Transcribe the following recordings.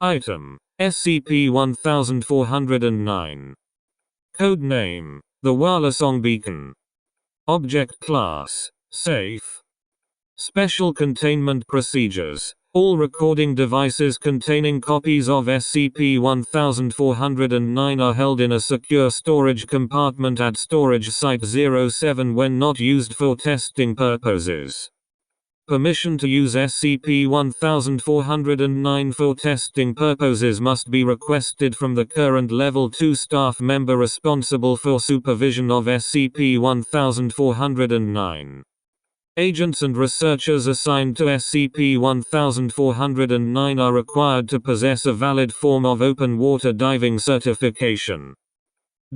Item: SCP-1409. Code name: the Whalesong Beacon. Object class: Safe. Special containment procedures: all recording devices containing copies of SCP-1409 are held in a secure storage compartment at Storage Site-07 when not used for testing purposes. Permission to use SCP-1409 for testing purposes must be requested from the current Level 2 staff member responsible for supervision of SCP-1409. Agents and researchers assigned to SCP-1409 are required to possess a valid form of open water diving certification.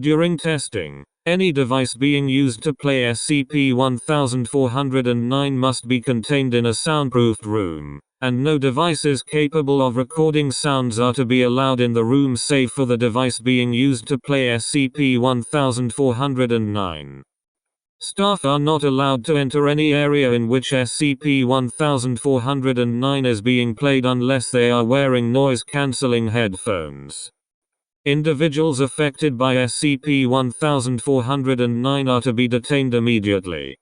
During testing, any device being used to play SCP-1409 must be contained in a soundproofed room, and no devices capable of recording sounds are to be allowed in the room save for the device being used to play SCP-1409. Staff are not allowed to enter any area in which SCP-1409 is being played unless they are wearing noise-canceling headphones. Individuals affected by SCP-1409 are to be detained immediately.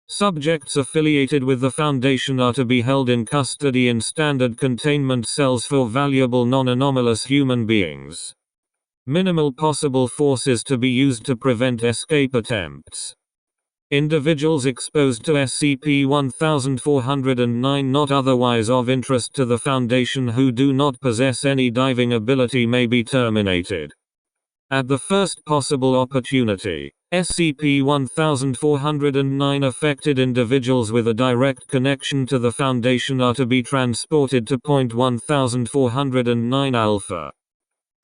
Subjects affiliated with the Foundation are to be held in custody in standard containment cells for valuable non-anomalous human beings. Minimal possible force is to be used to prevent escape attempts. Individuals exposed to SCP-1409 not otherwise of interest to the Foundation who do not possess any diving ability may be terminated. At the first possible opportunity, SCP-1409 affected individuals with a direct connection to the Foundation are to be transported to Point 1409 Alpha.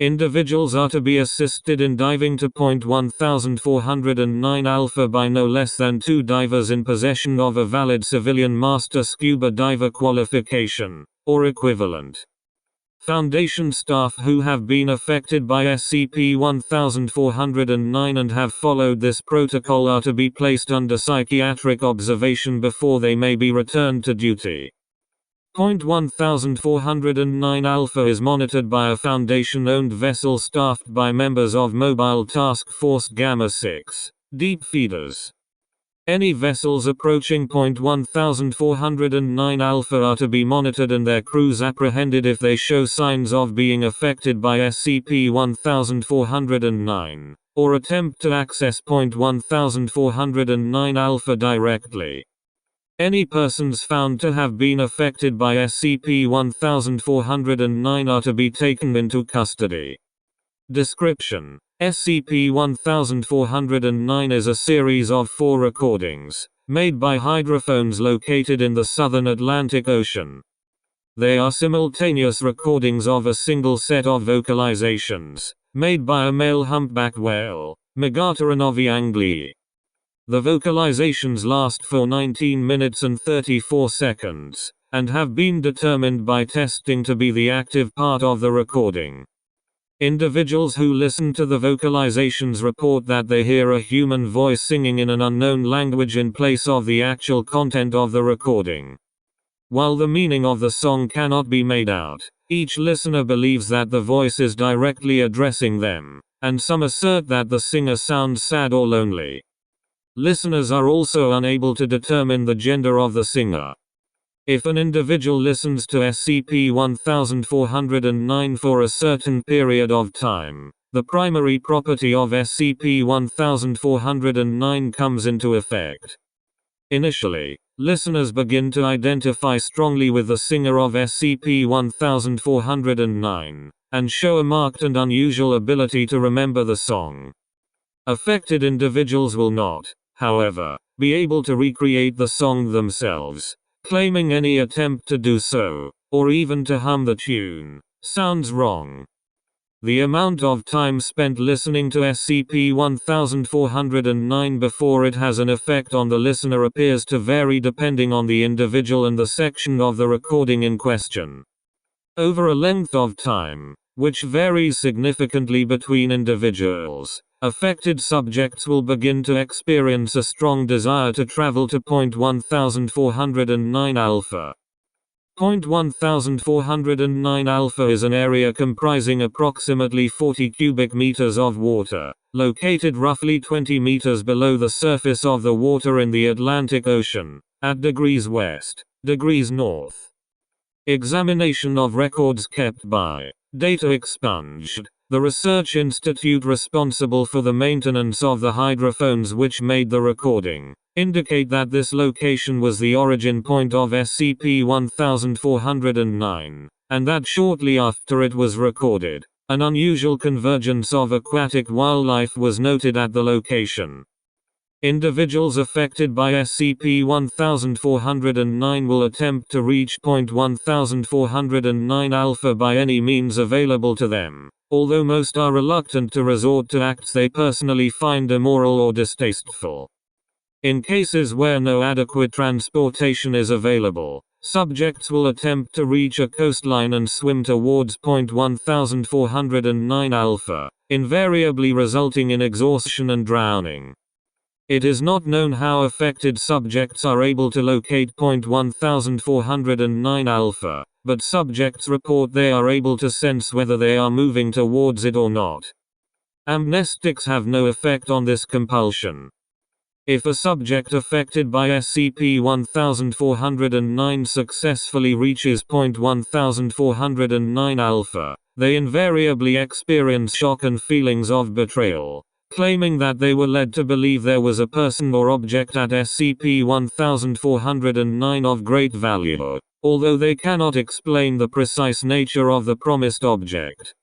Individuals are to be assisted in diving to Point 1409 Alpha by no less than 2 divers in possession of a valid civilian Master Scuba Diver qualification, or equivalent. Foundation staff who have been affected by SCP-1409 and have followed this protocol are to be placed under psychiatric observation before they may be returned to duty. Point 1409 Alpha is monitored by a Foundation-owned vessel staffed by members of Mobile Task Force Gamma-6, Deep Feeders. Any vessels approaching Point 1409 Alpha are to be monitored and their crews apprehended if they show signs of being affected by SCP-1409, or attempt to access Point 1409 Alpha directly. Any persons found to have been affected by SCP-1409 are to be taken into custody. Description: SCP-1409 is a series of 4 recordings, made by hydrophones located in the southern Atlantic Ocean. They are simultaneous recordings of a single set of vocalizations, made by a male humpback whale, Megateronovi anglii. The vocalizations last for 19 minutes and 34 seconds, and have been determined by testing to be the active part of the recording. Individuals who listen to the vocalizations report that they hear a human voice singing in an unknown language in place of the actual content of the recording. While the meaning of the song cannot be made out, each listener believes that the voice is directly addressing them, and some assert that the singer sounds sad or lonely. Listeners are also unable to determine the gender of the singer. If an individual listens to SCP-1409 for a certain period of time, the primary property of SCP-1409 comes into effect. Initially, listeners begin to identify strongly with the singer of SCP-1409, and show a marked and unusual ability to remember the song. Affected individuals will not, however, be able to recreate the song themselves, claiming any attempt to do so, or even to hum the tune, sounds wrong. The amount of time spent listening to SCP-1409 before it has an effect on the listener appears to vary depending on the individual and the section of the recording in question. Over a length of time, which varies significantly between individuals, affected subjects will begin to experience a strong desire to travel to Point 1409 Alpha. .1409 alpha is an area comprising approximately 40 cubic meters of water, located roughly 20 meters below the surface of the water in the Atlantic Ocean, at degrees west, degrees north. Examination of records kept by Data expunged. The research institute responsible for the maintenance of the hydrophones which made the recording indicate that this location was the origin point of SCP-1409, and that shortly after it was recorded, an unusual convergence of aquatic wildlife was noted at the location. Individuals affected by SCP-1409 will attempt to reach .1409 alpha by any means available to them, although most are reluctant to resort to acts they personally find immoral or distasteful. In cases where no adequate transportation is available, subjects will attempt to reach a coastline and swim towards .1409 alpha, invariably resulting in exhaustion and drowning. It is not known how affected subjects are able to locate .1409 alpha, but subjects report they are able to sense whether they are moving towards it or not. Amnestics have no effect on this compulsion. If a subject affected by SCP-1409 successfully reaches .1409 alpha, they invariably experience shock and feelings of betrayal, claiming that they were led to believe there was a person or object at SCP-1409 of great value, although they cannot explain the precise nature of the promised object.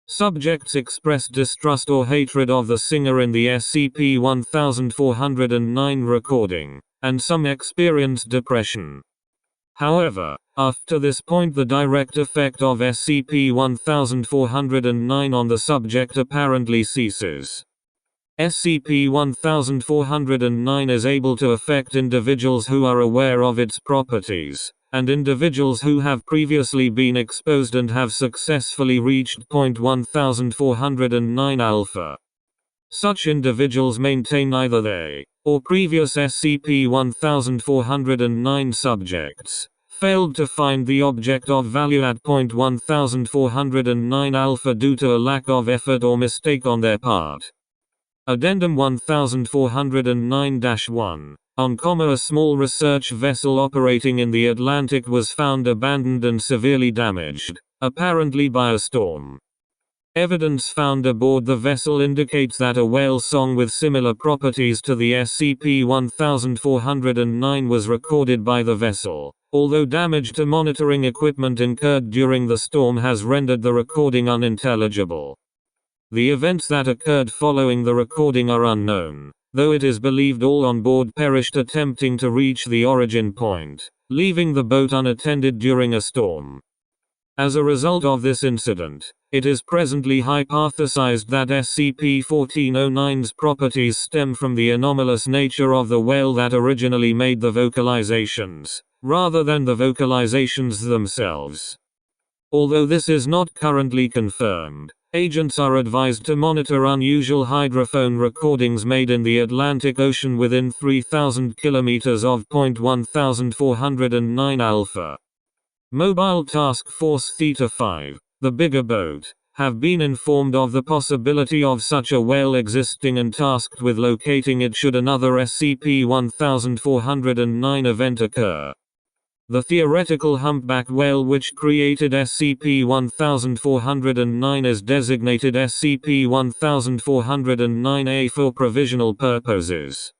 Subjects express distrust or hatred of the singer in the SCP-1409 recording, and some experience depression. However, after this point the direct effect of SCP-1409 on the subject apparently ceases. SCP-1409 is able to affect individuals who are aware of its properties, and individuals who have previously been exposed and have successfully reached .1409 alpha. Such individuals maintain either they, or previous SCP-1409 subjects, failed to find the object of value at .1409 alpha due to a lack of effort or mistake on their part. Addendum 1409-1. On comma, a small research vessel operating in the Atlantic was found abandoned and severely damaged, apparently by a storm. Evidence found aboard the vessel indicates that a whalesong with similar properties to the SCP-1409 was recorded by the vessel, although damage to monitoring equipment incurred during the storm has rendered the recording unintelligible. The events that occurred following the recording are unknown, though it is believed all on board perished attempting to reach the origin point, leaving the boat unattended during a storm. As a result of this incident, it is presently hypothesized that SCP-1409's properties stem from the anomalous nature of the whale that originally made the vocalizations, rather than the vocalizations themselves. Although this is not currently confirmed, agents are advised to monitor unusual hydrophone recordings made in the Atlantic Ocean within 3,000 kilometers of .1409 alpha. Mobile Task Force Theta 5, the bigger boat, have been informed of the possibility of such a whale existing and tasked with locating it should another SCP-1409 event occur. The theoretical humpback whale which created SCP-1409 is designated SCP-1409-A for provisional purposes.